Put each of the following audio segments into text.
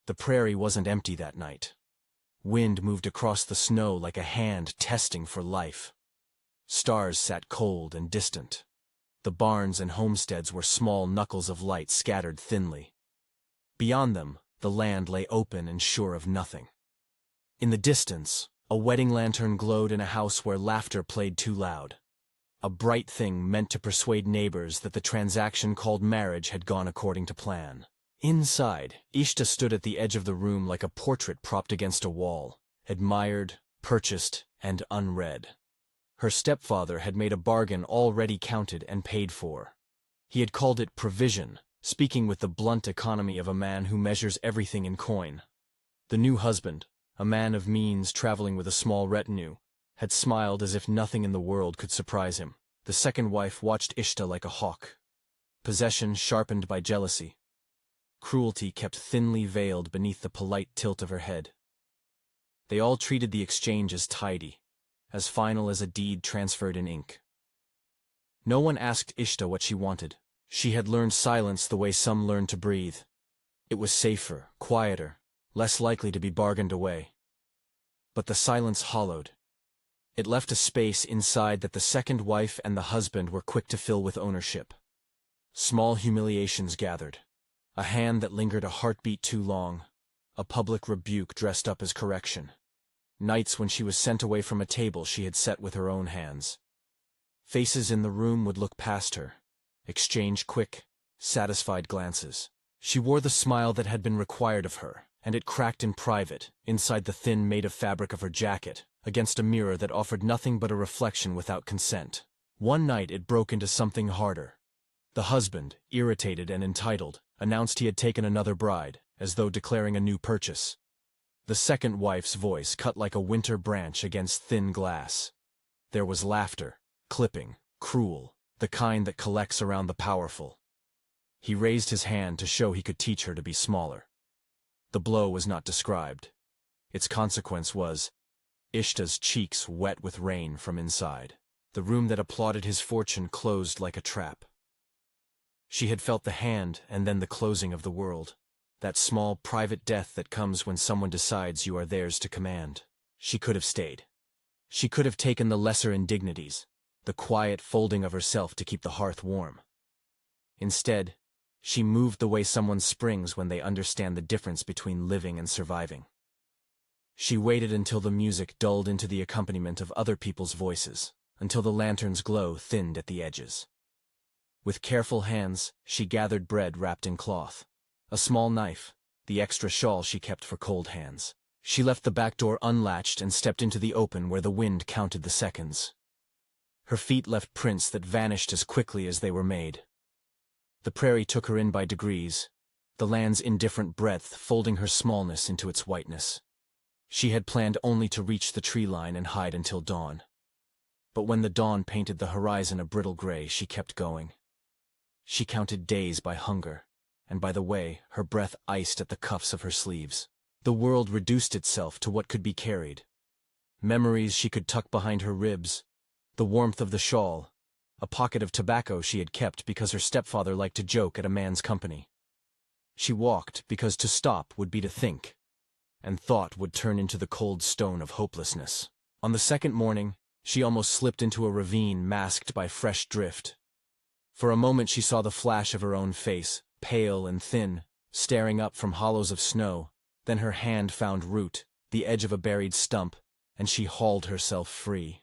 The prairie wasn't empty that night. Wind moved across the snow like a hand testing for life. Stars sat cold and distant. The barns and homesteads were small knuckles of light scattered thinly. Beyond them, the land lay open and sure of nothing. In the distance, a wedding lantern glowed in a house where laughter played too loud. A bright thing meant to persuade neighbors that the transaction called marriage had gone according to plan. Inside, Ishta stood at the edge of the room like a portrait propped against a wall, admired, purchased, and unread. Her stepfather had made a bargain already counted and paid for. He had called it provision, speaking with the blunt economy of a man who measures everything in coin. The new husband, a man of means traveling with a small retinue, had smiled as if nothing in the world could surprise him. The second wife watched Ishta like a hawk. Possession sharpened by jealousy. Cruelty kept thinly veiled beneath the polite tilt of her head. They all treated the exchange as tidy, as final as a deed transferred in ink. No one asked Ishta what she wanted. She had learned silence the way some learn to breathe. It was safer, quieter, less likely to be bargained away. But the silence hollowed. It left a space inside that the second wife and the husband were quick to fill with ownership. Small humiliations gathered. A hand that lingered a heartbeat too long. A public rebuke dressed up as correction. Nights when she was sent away from a table she had set with her own hands. Faces in the room would look past her, exchange quick, satisfied glances. She wore the smile that had been required of her, and it cracked in private, inside the thin made of fabric of her jacket, against a mirror that offered nothing but a reflection without consent. One night it broke into something harder. The husband, irritated and entitled, announced he had taken another bride, as though declaring a new purchase. The second wife's voice cut like a winter branch against thin glass. There was laughter, clipping, cruel, the kind that collects around the powerful. He raised his hand to show he could teach her to be smaller. The blow was not described. Its consequence was Ishta's cheeks wet with rain from inside. The room that applauded his fortune closed like a trap. She had felt the hand and then the closing of the world, that small private death that comes when someone decides you are theirs to command. She could have stayed. She could have taken the lesser indignities, the quiet folding of herself to keep the hearth warm. Instead, she moved the way someone springs when they understand the difference between living and surviving. She waited until the music dulled into the accompaniment of other people's voices, until the lantern's glow thinned at the edges. With careful hands, she gathered bread wrapped in cloth. A small knife, the extra shawl she kept for cold hands. She left the back door unlatched and stepped into the open where the wind counted the seconds. Her feet left prints that vanished as quickly as they were made. The prairie took her in by degrees, the land's indifferent breadth folding her smallness into its whiteness. She had planned only to reach the tree line and hide until dawn. But when the dawn painted the horizon a brittle gray, she kept going. She counted days by hunger, and by the way, her breath iced at the cuffs of her sleeves. The world reduced itself to what could be carried. Memories she could tuck behind her ribs, the warmth of the shawl, a pocket of tobacco she had kept because her stepfather liked to joke at a man's company. She walked because to stop would be to think, and thought would turn into the cold stone of hopelessness. On the second morning, she almost slipped into a ravine masked by fresh drift. For a moment she saw the flash of her own face, pale and thin, staring up from hollows of snow. Then her hand found root, the edge of a buried stump, and she hauled herself free.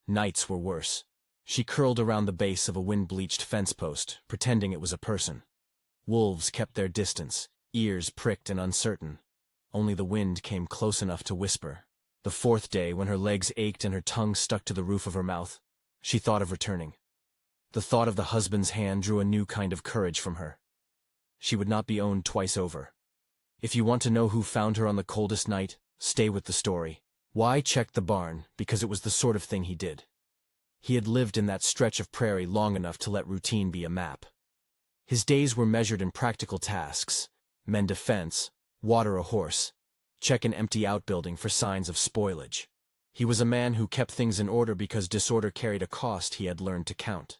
Nights were worse. She curled around the base of a wind-bleached fence post, pretending it was a person. Wolves kept their distance, ears pricked and uncertain. Only the wind came close enough to whisper. The fourth day, when her legs ached and her tongue stuck to the roof of her mouth, she thought of returning. The thought of the husband's hand drew a new kind of courage from her. She would not be owned twice over. If you want to know who found her on the coldest night, stay with the story. Why check the barn? Because it was the sort of thing he did. He had lived in that stretch of prairie long enough to let routine be a map. His days were measured in practical tasks: mend a fence, water a horse, check an empty outbuilding for signs of spoilage. He was a man who kept things in order because disorder carried a cost he had learned to count.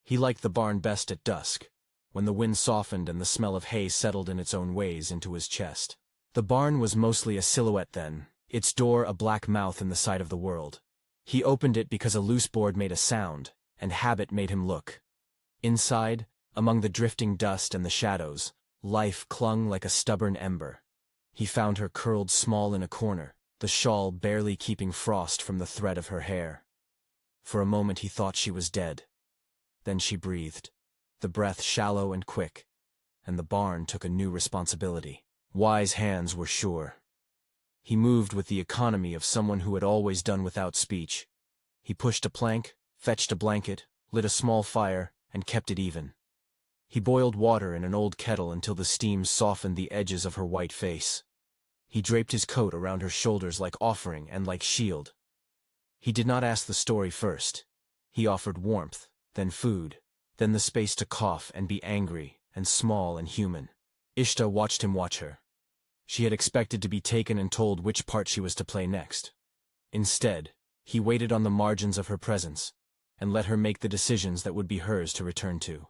He liked the barn best at dusk, when the wind softened and the smell of hay settled in its own ways into his chest. The barn was mostly a silhouette then, its door a black mouth in the side of the world. He opened it because a loose board made a sound, and habit made him look. Inside, among the drifting dust and the shadows, life clung like a stubborn ember. He found her curled small in a corner, the shawl barely keeping frost from the thread of her hair. For a moment he thought she was dead. Then she breathed, the breath shallow and quick, and the barn took a new responsibility. Wise hands were sure. He moved with the economy of someone who had always done without speech. He pushed a plank, fetched a blanket, lit a small fire, and kept it even. He boiled water in an old kettle until the steam softened the edges of her white face. He draped his coat around her shoulders like offering and like shield. He did not ask the story first. He offered warmth, then food, then the space to cough and be angry and small and human. Ishta watched him watch her. She had expected to be taken and told which part she was to play next. Instead, he waited on the margins of her presence, and let her make the decisions that would be hers to return to.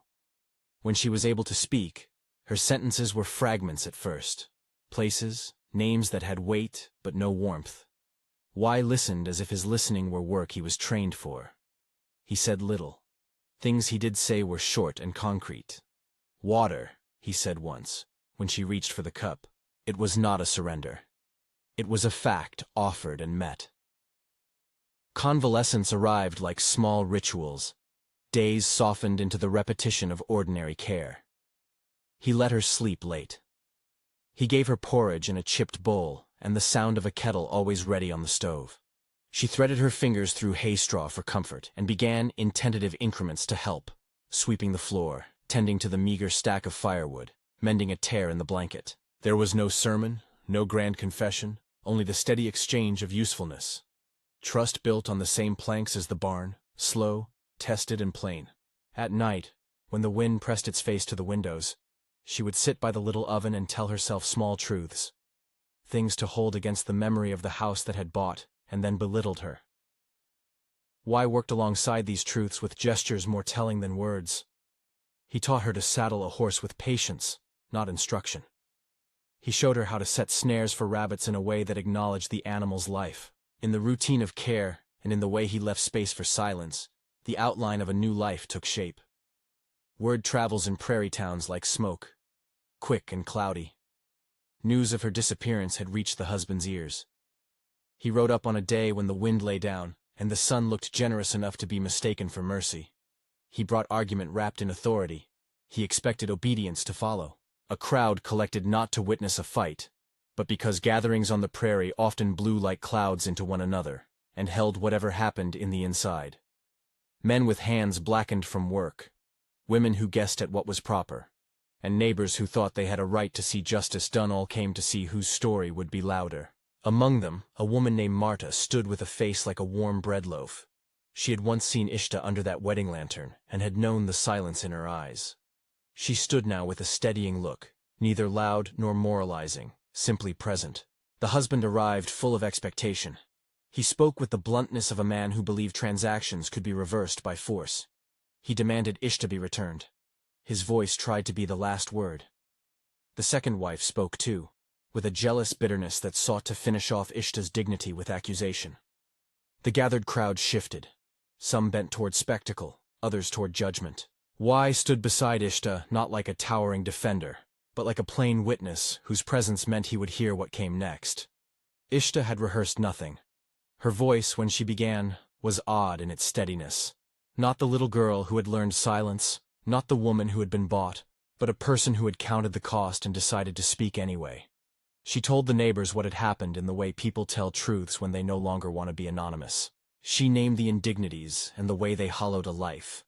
When she was able to speak, her sentences were fragments at first. Places, names that had weight but no warmth. Y listened as if his listening were work he was trained for. He said little. Things he did say were short and concrete. Water, he said once, when she reached for the cup. It was not a surrender. It was a fact offered and met. Convalescence arrived like small rituals. Days softened into the repetition of ordinary care. He let her sleep late. He gave her porridge in a chipped bowl and the sound of a kettle always ready on the stove. She threaded her fingers through hay straw for comfort and began in tentative increments to help, sweeping the floor, tending to the meager stack of firewood, mending a tear in the blanket. There was no sermon, no grand confession, only the steady exchange of usefulness. Trust built on the same planks as the barn, slow, tested and plain. At night, when the wind pressed its face to the windows, she would sit by the little oven and tell herself small truths. Things to hold against the memory of the house that had bought and then belittled her. Y worked alongside these truths with gestures more telling than words. He taught her to saddle a horse with patience, not instruction. He showed her how to set snares for rabbits in a way that acknowledged the animal's life. In the routine of care, and in the way he left space for silence, the outline of a new life took shape. Word travels in prairie towns like smoke, quick and cloudy. News of her disappearance had reached the husband's ears. He rode up on a day when the wind lay down, and the sun looked generous enough to be mistaken for mercy. He brought argument wrapped in authority. He expected obedience to follow. A crowd collected not to witness a fight, but because gatherings on the prairie often blew like clouds into one another, and held whatever happened in the inside. Men with hands blackened from work, women who guessed at what was proper, and neighbors who thought they had a right to see justice done all came to see whose story would be louder. Among them, a woman named Marta stood with a face like a warm bread loaf. She had once seen Ishta under that wedding lantern, and had known the silence in her eyes. She stood now with a steadying look, neither loud nor moralizing, simply present. The husband arrived full of expectation. He spoke with the bluntness of a man who believed transactions could be reversed by force. He demanded Ishta be returned. His voice tried to be the last word. The second wife spoke too, with a jealous bitterness that sought to finish off Ishta's dignity with accusation. The gathered crowd shifted. Some bent toward spectacle, others toward judgment. Y stood beside Ishta not like a towering defender, but like a plain witness whose presence meant he would hear what came next. Ishta had rehearsed nothing. Her voice, when she began, was odd in its steadiness. Not the little girl who had learned silence, not the woman who had been bought, but a person who had counted the cost and decided to speak anyway. She told the neighbors what had happened in the way people tell truths when they no longer want to be anonymous. She named the indignities and the way they hollowed a life.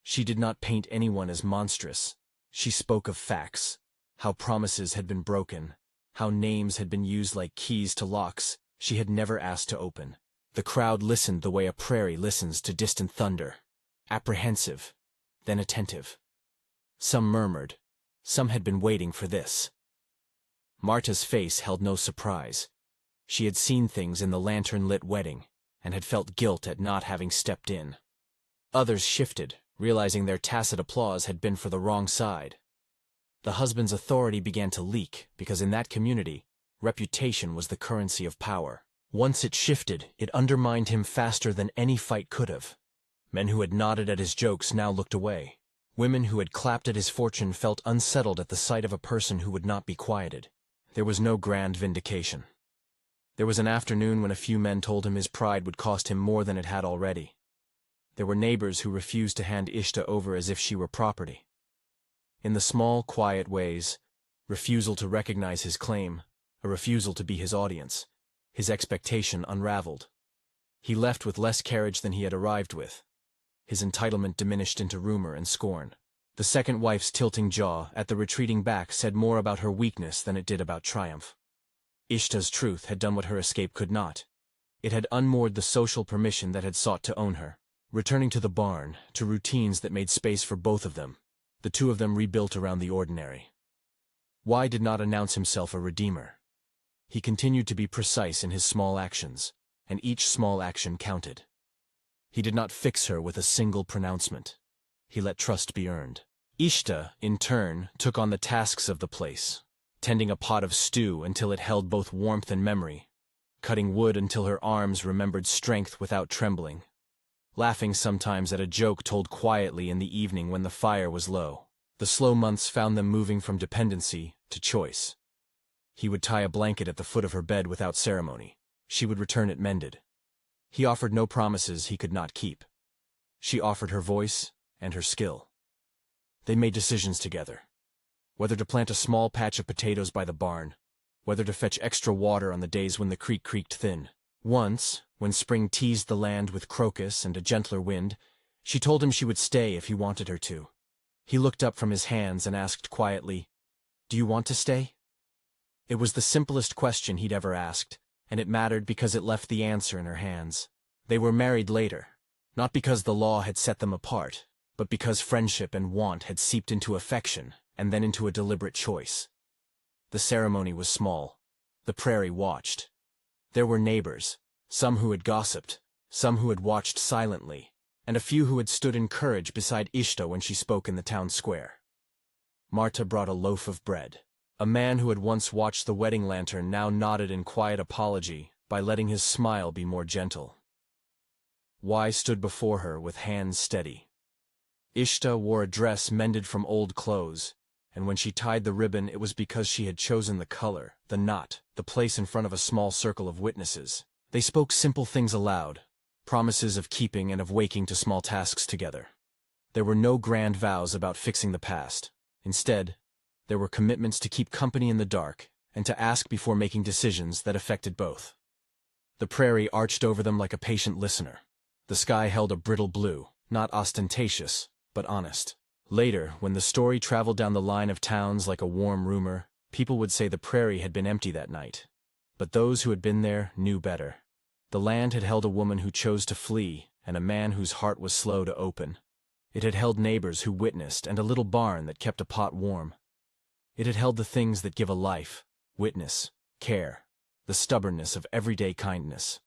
She did not paint anyone as monstrous. She spoke of facts, how promises had been broken, how names had been used like keys to locks she had never asked to open. The crowd listened the way a prairie listens to distant thunder, apprehensive, then attentive. Some murmured. Some had been waiting for this. Marta's face held no surprise. She had seen things in the lantern-lit wedding, and had felt guilt at not having stepped in. Others shifted, realizing their tacit applause had been for the wrong side. The husband's authority began to leak, because in that community, Reputation was the currency of power. Once it shifted, it undermined him faster than any fight could have. Men who had nodded at his jokes now looked away. Women who had clapped at his fortune felt unsettled at the sight of a person who would not be quieted. There was no grand vindication. There was an afternoon when a few men told him his pride would cost him more than it had already. There were neighbors who refused to hand Ishta over as if she were property. In the small, quiet ways, refusal to recognize his claim, a refusal to be his audience, his expectation unraveled. He left with less carriage than he had arrived with. His entitlement diminished into rumor and scorn. The second wife's tilting jaw at the retreating back said more about her weakness than it did about triumph. Ishta's truth had done what her escape could not. It had unmoored the social permission that had sought to own her. Returning to the barn, to routines that made space for both of them, the two of them rebuilt around the ordinary. Y did not announce himself a redeemer. He continued to be precise in his small actions, and each small action counted. He did not fix her with a single pronouncement. He let trust be earned. Ishta, in turn, took on the tasks of the place, tending a pot of stew until it held both warmth and memory, cutting wood until her arms remembered strength without trembling, laughing sometimes at a joke told quietly in the evening when the fire was low. The slow months found them moving from dependency to choice. He would tie a blanket at the foot of her bed without ceremony. She would return it mended. He offered no promises he could not keep. She offered her voice and her skill. They made decisions together. Whether to plant a small patch of potatoes by the barn, whether to fetch extra water on the days when the creek creaked thin. Once, when spring teased the land with crocus and a gentler wind, she told him she would stay if he wanted her to. He looked up from his hands and asked quietly, "Do you want to stay?" It was the simplest question he'd ever asked, and it mattered because it left the answer in her hands. They were married later, not because the law had set them apart, but because friendship and want had seeped into affection and then into a deliberate choice. The ceremony was small. The Prairie watched. There were neighbors, some who had gossiped, some who had watched silently, and a few who had stood in courage beside Ishta when she spoke in the town square. Marta brought a loaf of bread. A man who had once watched the wedding lantern now nodded in quiet apology by letting his smile be more gentle. Y stood before her with hands steady. Ishta wore a dress mended from old clothes, and when she tied the ribbon it was because she had chosen the color, the knot, the place in front of a small circle of witnesses. They spoke simple things aloud, promises of keeping and of waking to small tasks together. There were no grand vows about fixing the past. Instead, there were commitments to keep company in the dark and to ask before making decisions that affected both. The Prairie arched over them like a patient listener. The sky held a brittle blue, not ostentatious, but honest. Later, when the story traveled down the line of towns like a warm rumor, people would say the Prairie had been empty that night. But those who had been there knew better. The land had held a woman who chose to flee and a man whose heart was slow to open. It had held neighbors who witnessed and a little barn that kept a pot warm. It had held the things that give a life, witness, care, the stubbornness of everyday kindness.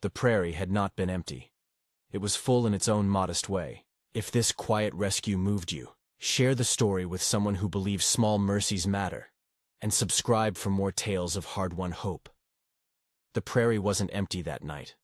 The Prairie had not been empty. It was full in its own modest way. If this quiet rescue moved you, share the story with someone who believes small mercies matter, and subscribe for more tales of hard-won hope. The Prairie wasn't empty that night.